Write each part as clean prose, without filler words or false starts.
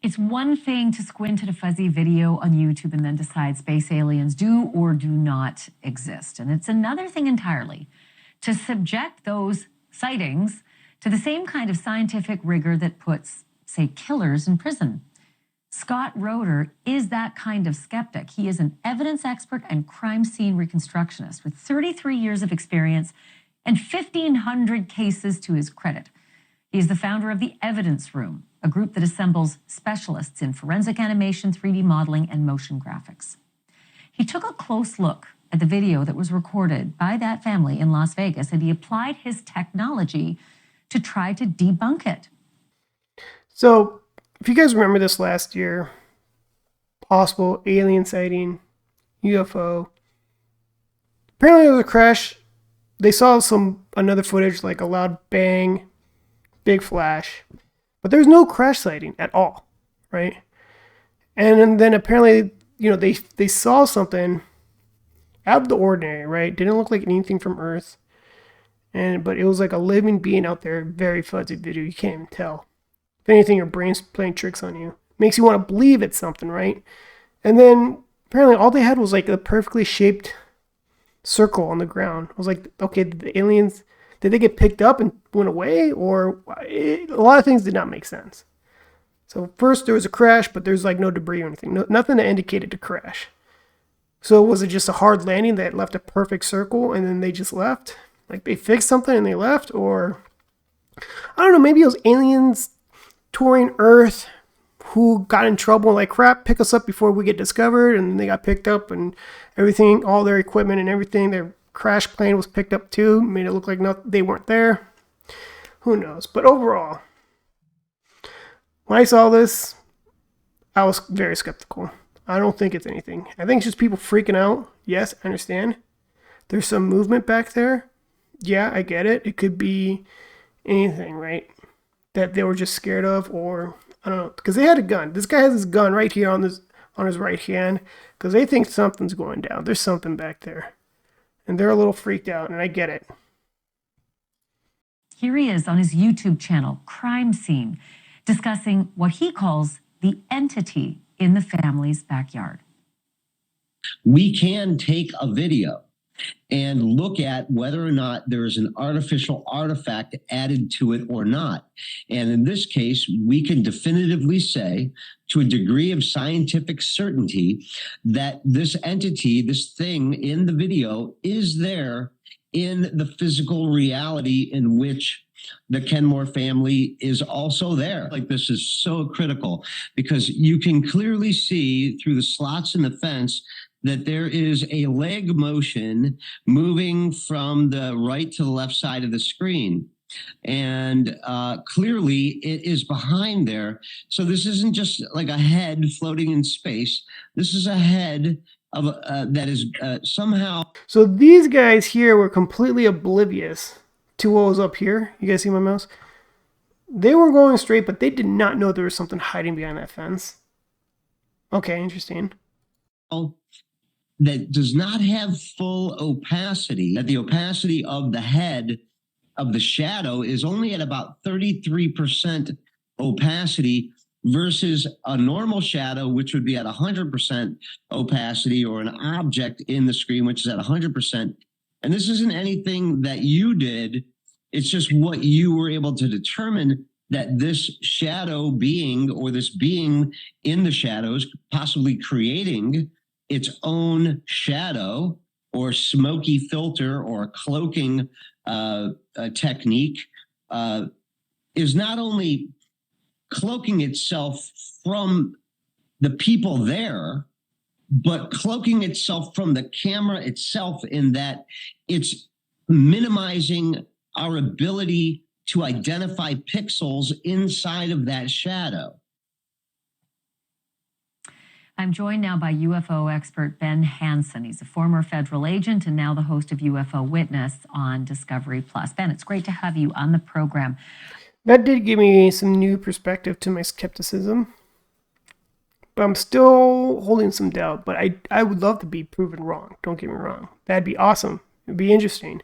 It's one thing to squint at a fuzzy video on YouTube and then decide space aliens do or do not exist. And it's another thing entirely to subject those sightings to the same kind of scientific rigor that puts, say, killers in prison. Scott Roeder is that kind of skeptic. He is an evidence expert and crime scene reconstructionist with 33 years of experience and 1,500 cases to his credit. He is the founder of the Evidence Room, a group that assembles specialists in forensic animation, 3D modeling, and motion graphics. He took a close look at the video that was recorded by that family in Las Vegas, and he applied his technology to try to debunk it. So, if you guys remember this last year, possible alien sighting, UFO. Apparently there was a crash. They saw another footage, like a loud bang, big flash. But there was no crash sighting at all, right? And then apparently, they saw something out of the ordinary, right? Didn't look like anything from Earth. But it was like a living being out there, very fuzzy video. You can't even tell. If anything, your brain's playing tricks on you. Makes you want to believe it's something, right? And then apparently all they had was like a perfectly shaped circle on the ground. I was like, okay, the aliens, did they get picked up and went away? Or a lot of things did not make sense. So first there was a crash, but there's like no debris or anything. Nothing that indicated a crash. So was it just a hard landing that left a perfect circle and then they just left? Like they fixed something and they left? Or I don't know, maybe it was aliens touring Earth who got in trouble like crap, pick us up before we get discovered, and they got picked up and everything, all their equipment and everything, their crash plane was picked up too, made it look like they weren't there. Who knows? But overall, when I saw this, I was very skeptical. I don't think it's anything. I think it's just people freaking out. Yes, I understand. There's some movement back there. Yeah, I get it. It could be anything, right? That they were just scared of, or I don't know, because they had a gun. This guy has his gun right here on his right hand, because they think something's going down. There's something back there, and they're a little freaked out, and I get it. Here he is on his YouTube channel, Crime Scene, discussing what he calls the entity in the family's backyard. We can take a video and look at whether or not there is an artificial artifact added to it or not. And in this case, we can definitively say, to a degree of scientific certainty, that this entity, this thing in the video, is there in the physical reality in which the Kenmore family is also there. Like, this is so critical because you can clearly see through the slots in the fence that there is a leg motion moving from the right to the left side of the screen. And clearly it is behind there. So this isn't just like a head floating in space. This is a head of that is somehow. So these guys here were completely oblivious to what was up here. You guys see my mouse? They were going straight, but they did not know there was something hiding behind that fence. Okay, interesting. That does not have full opacity, that the opacity of the head of the shadow is only at about 33% opacity versus a normal shadow, which would be at 100% opacity, or an object in the screen, which is at 100%. And this isn't anything that you did. It's just what you were able to determine, that this shadow being, or this being in the shadows, possibly creating its own shadow or smoky filter or cloaking technique, is not only cloaking itself from the people there, but cloaking itself from the camera itself, in that it's minimizing our ability to identify pixels inside of that shadow. I'm joined now by UFO expert Ben Hansen. He's a former federal agent and now the host of UFO Witness on Discovery Plus. Ben, it's great to have you on the program. That did give me some new perspective to my skepticism, but I'm still holding some doubt. But I would love to be proven wrong. Don't get me wrong. That'd be awesome. It'd be interesting.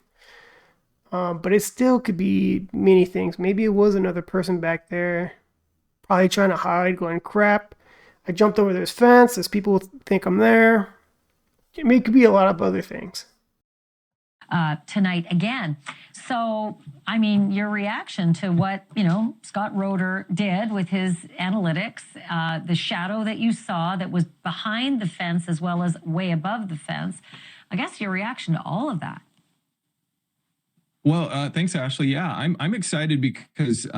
But it still could be many things. Maybe it was another person back there. probably trying to hide, going, crap, I jumped over this fence, there's people who think I'm there. I mean, it could be a lot of other things. Tonight again. So, I mean, your reaction to what, Scott Roeder did with his analytics, the shadow that you saw that was behind the fence as well as way above the fence, I guess your reaction to all of that. Well, thanks, Ashley. Yeah, I'm excited because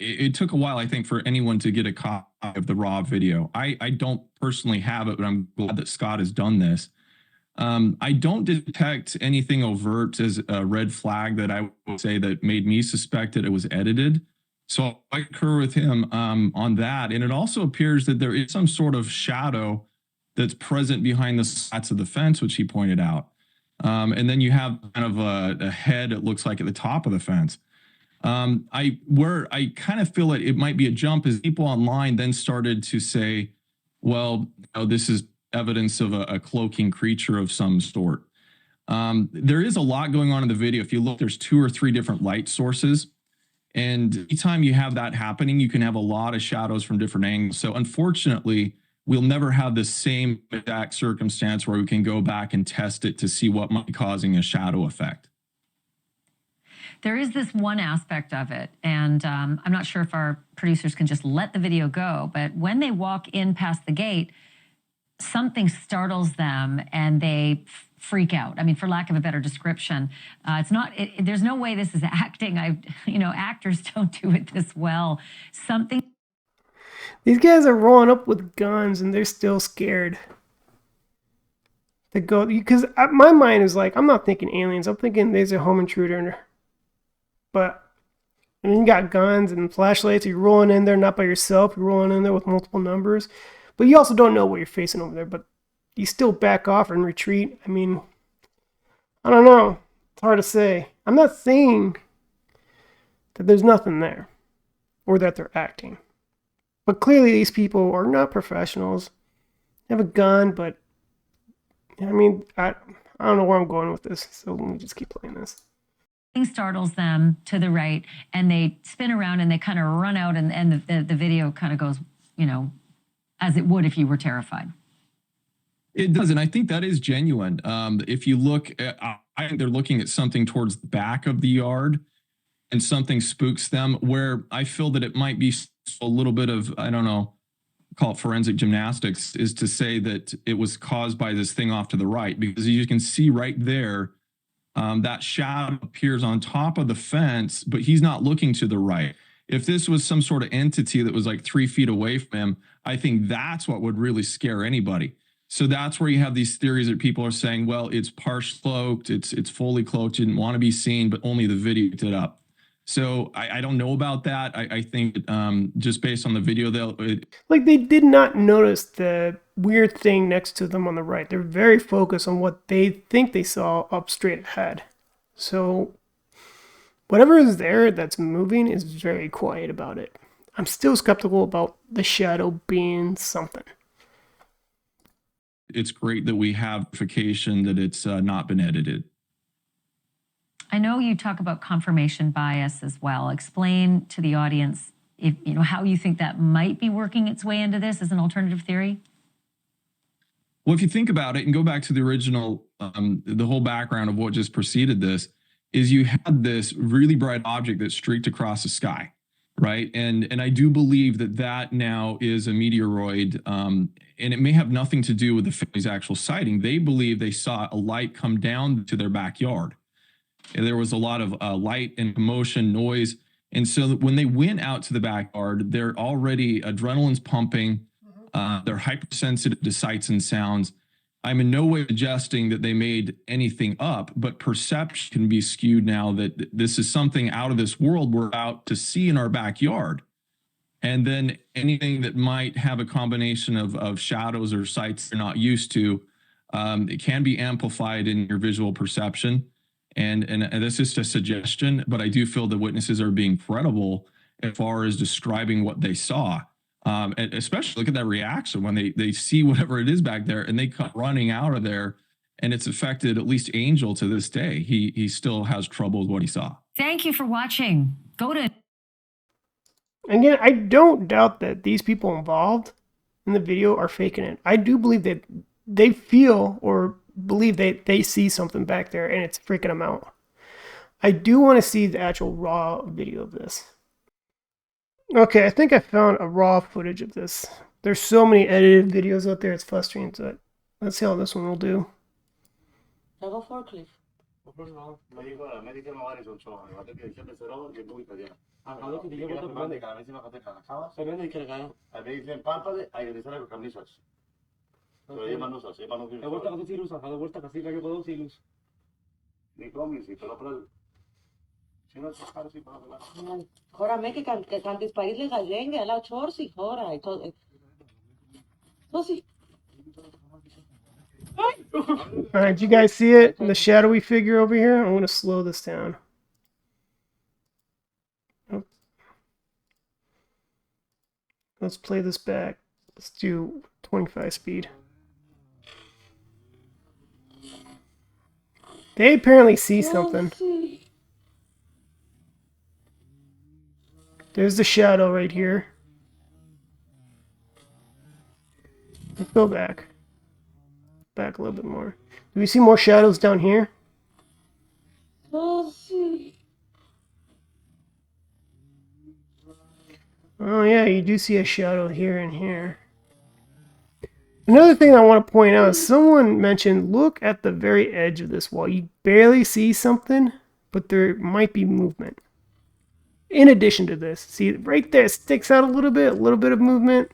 it took a while, I think, for anyone to get a copy of the raw video. I don't personally have it, but I'm glad that Scott has done this. I don't detect anything overt as a red flag that I would say that made me suspect that it was edited. So I concur with him on that. And it also appears that there is some sort of shadow that's present behind the slats of the fence, which he pointed out. And then you have kind of a head, it looks like, at the top of the fence. Where I kind of feel like it might be a jump is people online then started to say, well, this is evidence of a cloaking creature of some sort. There is a lot going on in the video. If you look, there's 2 or 3 different light sources. And anytime you have that happening, you can have a lot of shadows from different angles. So unfortunately, we'll never have the same exact circumstance where we can go back and test it to see what might be causing a shadow effect. There is this one aspect of it, and I'm not sure if our producers can just let the video go, but when they walk in past the gate, something startles them and they freak out. I mean, for lack of a better description, there's no way this is acting. Actors don't do it this well. These guys are rolling up with guns and they're still scared to go, because my mind is like, I'm not thinking aliens, I'm thinking there's a home intruder. But and then you got guns and flashlights, you're rolling in there not by yourself, you're rolling in there with multiple numbers. But you also don't know what you're facing over there, but you still back off and retreat. I mean, I don't know. It's hard to say. I'm not saying that there's nothing there or that they're acting. But clearly these people are not professionals. They have a gun, but I mean, I don't know where I'm going with this, so let me just keep playing this. Startles them to the right, and they spin around and they kind of run out, and the video kind of goes, as it would if you were terrified. It does, and I think that is genuine. If you look, I think they're looking at something towards the back of the yard, and something spooks them, where I feel that it might be a little bit of, I don't know, call it forensic gymnastics, is to say that it was caused by this thing off to the right, because you can see right there, that shadow appears on top of the fence, but he's not looking to the right. If this was some sort of entity that was like 3 feet away from him, I think that's what would really scare anybody. So that's where you have these theories that people are saying, well, it's partially cloaked, it's fully cloaked, didn't want to be seen, but only the video picked it up. So I don't know about that. I think just based on the video, they did not notice the weird thing next to them on the right. They're very focused on what they think they saw up straight ahead. So whatever is there that's moving is very quiet about it. I'm still skeptical about the shadow being something. It's great that we have verification that it's not been edited. I know you talk about confirmation bias as well. Explain to the audience how you think that might be working its way into this as an alternative theory. Well, if you think about it and go back to the original, the whole background of what just preceded this is you had this really bright object that streaked across the sky, right? And I do believe that now is a meteoroid, and it may have nothing to do with the family's actual sighting. They believe they saw a light come down to their backyard. And there was a lot of light and commotion, noise. And so when they went out to the backyard, they're already adrenaline's pumping. They're hypersensitive to sights and sounds. I'm in no way suggesting that they made anything up, but perception can be skewed now that this is something out of this world we're out to see in our backyard. And then anything that might have a combination of shadows or sights they're not used to, it can be amplified in your visual perception. And this is just a suggestion, but I do feel the witnesses are being credible as far as describing what they saw. And especially look at that reaction when they see whatever it is back there and they come running out of there, and it's affected at least Angel to this day. He still has trouble with what he saw. Thank you for watching. Go to Again, I don't doubt that these people involved in the video are faking it. I do believe that they feel or believe they see something back there and it's freaking them out. I do want to see the actual raw video of this. Okay, I think I found a raw footage of this. There's so many edited videos out there, it's frustrating. So let's see how this one will do. Hago forklift. Hora me que cantis país le gallenge a la chorsi, hora y todo. No, sí. Alright, do you guys see it? The shadowy figure over here? I'm going to slow this down. Oh. Let's play this back. Let's do 25 speed. They apparently see something. There's the shadow right here. Let's go back. Back a little bit more. Do we see more shadows down here? Oh yeah, you do see a shadow here and here. Another thing I want to point out is someone mentioned, look at the very edge of this wall. You barely see something, but there might be movement. In addition to this, see right there, it sticks out a little bit of movement.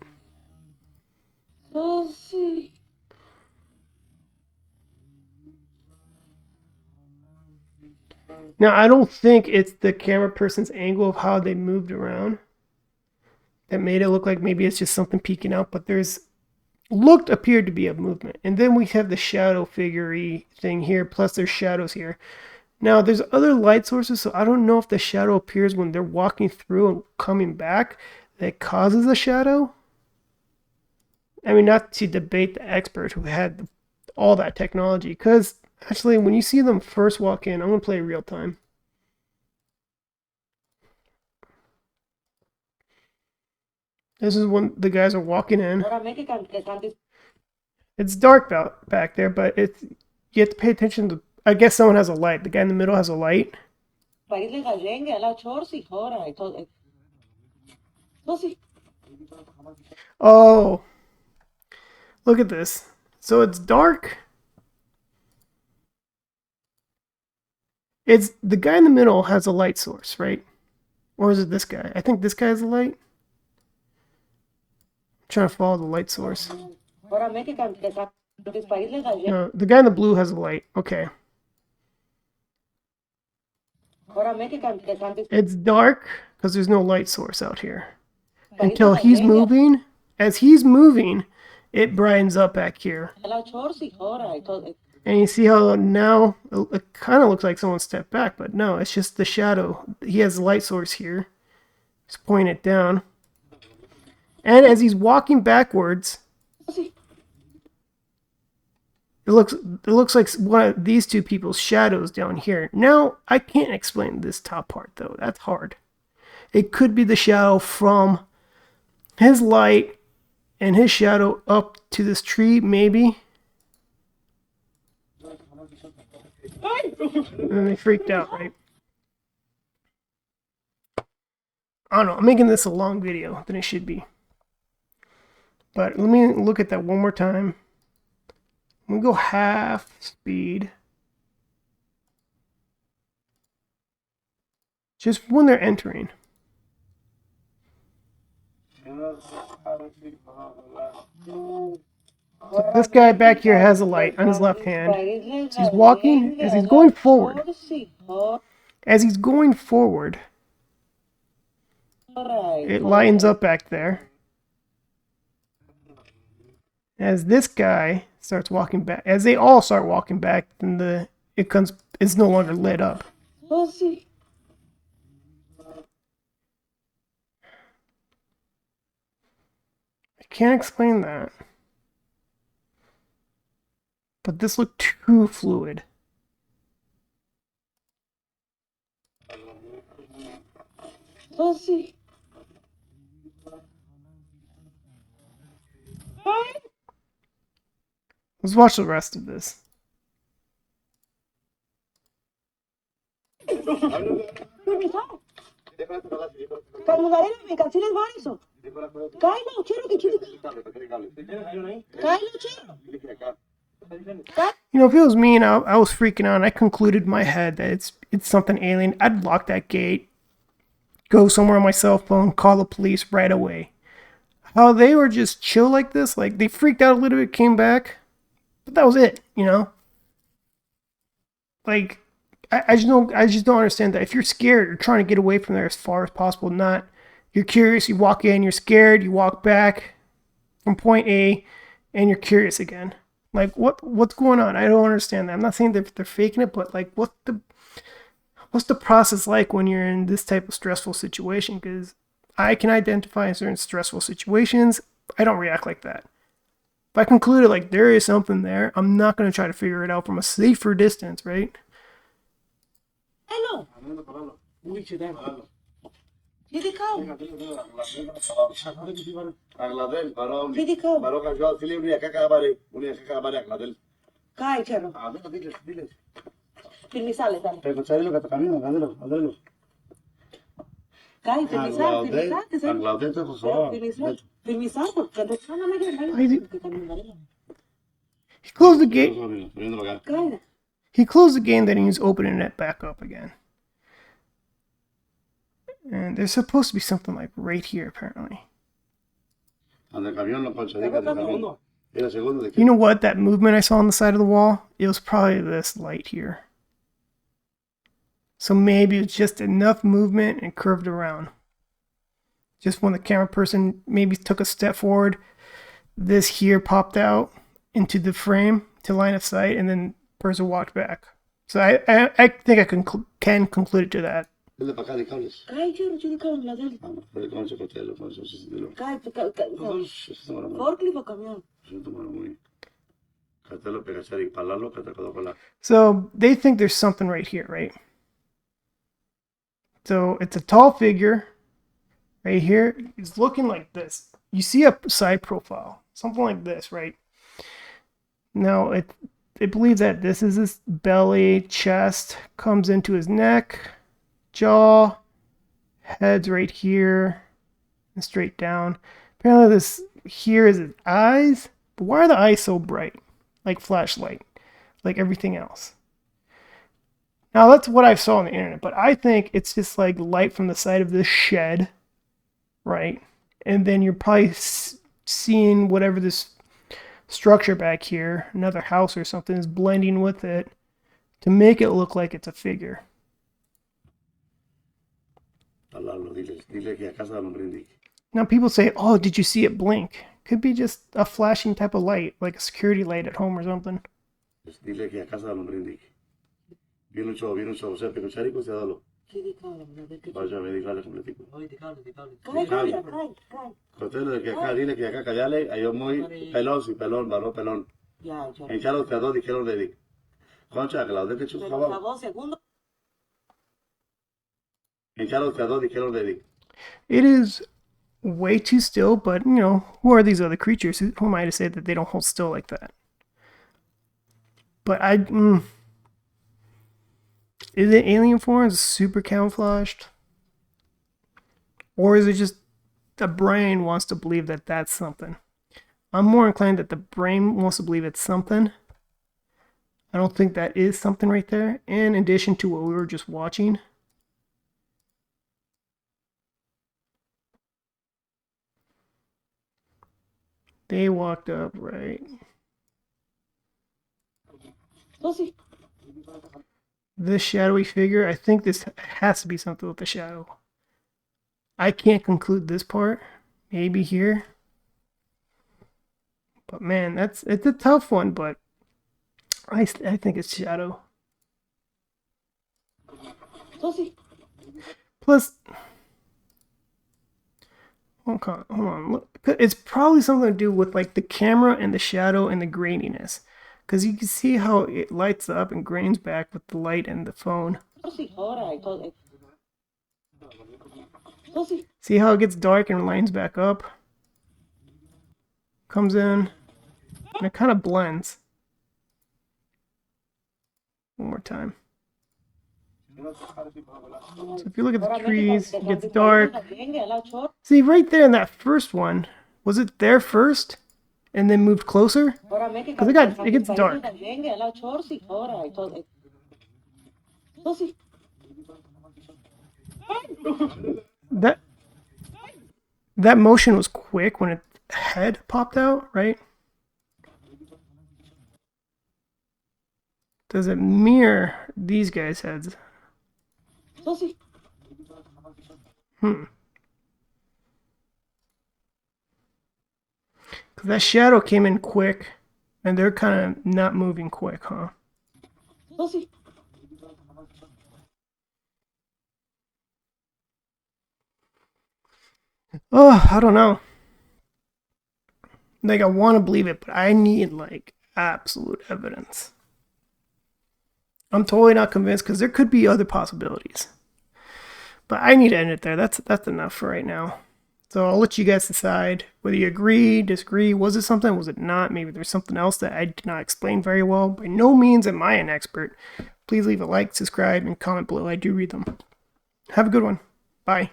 Oh, see. Now, I don't think it's the camera person's angle of how they moved around that made it look like maybe it's just something peeking out, but there's appeared to be a movement. And then we have the shadow figure-y thing here, plus there's shadows here. Now, there's other light sources, so I don't know if the shadow appears when they're walking through and coming back that causes a shadow. I mean, not to debate the expert who had all that technology, because actually, when you see them first walk in, I'm going to play real time. This is when the guys are walking in. It's dark back there, but you have to pay attention to, I guess someone has a light. The guy in the middle has a light. Oh, look at this. So it's dark. It's the guy in the middle has a light source, right? Or is it this guy? I think this guy has a light. I'm trying to follow the light source. No, the guy in the blue has a light. Okay. It's dark because there's no light source out here. Until he's moving. As he's moving, it brightens up back here. And you see how now it kind of looks like someone stepped back, but no, it's just the shadow. He has a light source here. He's pointing it down. And as he's walking backwards, it looks like one of these two people's shadows down here. Now, I can't explain this top part, though. That's hard. It could be the shadow from his light and his shadow up to this tree, maybe. And they freaked out, right? I don't know. I'm making this a long video than it should be. But let me look at that one more time. We'll go half speed. Just when they're entering. So this guy back here has a light on his left hand. So he's walking as he's going forward. As he's going forward, it lightens up back there. As this guy starts walking back, as they all start walking back, then it's no longer lit up. I can't explain that. But this looked too fluid. Let's watch the rest of this. You know, if it was me and I was freaking out, and I concluded in my head that it's something alien, I'd lock that gate, go somewhere on my cell phone, call the police right away. How they were just chill like this, like they freaked out a little bit, came back, but that was it, you know? Like, I just don't understand that. If you're scared, you're trying to get away from there as far as possible, not you're curious, you walk in, you're scared, you walk back from point A, and you're curious again. Like, what's going on? I don't understand that. I'm not saying that they're faking it, but like, what's the process like when you're in this type of stressful situation? Because I can identify in certain stressful situations, I don't react like that. If I concluded like there is something there, I'm not going to try to figure it out from a safer distance, right? Hello. He closed the gate. He closed the gate and then he's opening it back up again. And there's supposed to be something like right here, apparently. You know what? That movement I saw on the side of the wall, it was probably this light here. So maybe it's just enough movement and curved around. Just when the camera person maybe took a step forward, this here popped out into the frame to line of sight, and then the person walked back. So I think I can conclude it to that. So they think there's something right here, right? So it's a tall figure right here. It's looking like this. You see a side profile, something like this, right? Now they believe that this is his belly, chest, comes into his neck, jaw, head's right here, and straight down. Apparently this here is his eyes, but why are the eyes so bright? Like flashlight, like everything else. Now that's what I saw on the internet, but I think it's just like light from the side of this shed, right? And then you're probably seeing whatever this structure back here, another house or something, is blending with it to make it look like it's a figure. Now people say, oh, did you see it blink? Could be just a flashing type of light, like a security light at home or something. It is way too still, but you know, who are these other creatures? Who am I to say that they don't hold still like that? But is it alien forms super camouflaged? Or is it just the brain wants to believe that that's something? I'm more inclined that the brain wants to believe it's something. I don't think that is something right there. In addition to what we were just watching. They walked up, right? This shadowy figure, I think this has to be something with the shadow. I can't conclude this part. Maybe here. But man, it's a tough one, but I think it's shadow. Plus, hold on. Look, it's probably something to do with like the camera and the shadow and the graininess. Because you can see how it lights up and grains back with the light and the phone. See how it gets dark and lines back up? comes in, and it kind of blends. One more time. So if you look at the trees, it gets dark. See, right there in that first one, was it there first and then moved closer? Because it gets dark. That motion was quick when its head popped out, right? Does it mirror these guys' heads? Because that shadow came in quick, and they're kind of not moving quick, huh? Oh, I don't know. Like, I want to believe it, but I need, like, absolute evidence. I'm totally not convinced because there could be other possibilities. But I need to end it there. That's enough for right now. So I'll let you guys decide whether you agree, disagree. Was it something? Was it not? Maybe there's something else that I did not explain very well. By no means am I an expert. Please leave a like, subscribe, and comment below. I do read them. Have a good one. Bye.